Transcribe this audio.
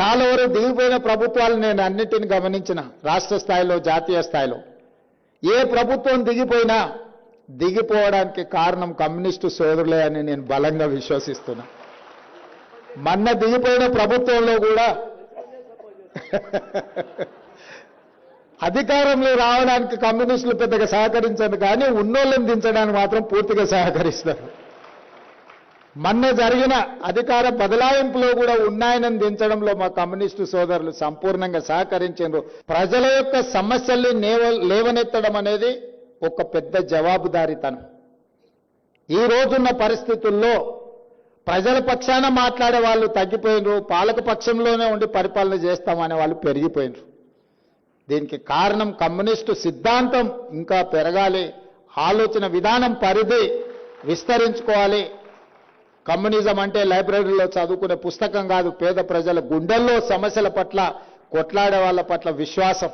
చాలా వరకు దిగిపోయిన ప్రభుత్వాలు నేను అన్నిటిని గమనించిన, రాష్ట్ర స్థాయిలో జాతీయ స్థాయిలో ఏ ప్రభుత్వం దిగిపోయినా దిగిపోవడానికి కారణం కమ్యూనిస్టు సోదరులే అని నేను బలంగా విశ్వసిస్తున్నా. మొన్న దిగిపోయిన ప్రభుత్వంలో కూడా అధికారంలో రావడానికి కమ్యూనిస్టులు పెద్దగా సహకరించదు, కానీ ఉన్నోళ్ళని దించడానికి మాత్రం పూర్తిగా సహకరిస్తారు. మొన్న జరిగిన అధికార బదలాయింపులో కూడా ఉన్నాయనని దించడంలో మా కమ్యూనిస్టు సోదరులు సంపూర్ణంగా సహకరించారు. ప్రజల యొక్క సమస్యల్ని లేవనెత్తడం అనేది ఒక పెద్ద జవాబుదారీతనం. ఈ రోజున్న పరిస్థితుల్లో ప్రజల పక్షాన మాట్లాడే వాళ్ళు తగ్గిపోయినరు, పాలక పక్షంలోనే ఉండి పరిపాలన చేస్తామనే వాళ్ళు పెరిగిపోయినరు. దీనికి కారణం కమ్యూనిస్టు సిద్ధాంతం ఇంకా పెరగాలి, ఆలోచన విధానం పరిధి విస్తరించుకోవాలి. కమ్యూనిజం అంటే లైబ్రరీలో చదువుకునే పుస్తకం కాదు, పేద ప్రజల గుండెల్లో సమస్యల పట్ల కొట్లాడే వాళ్ళ పట్ల విశ్వాసం.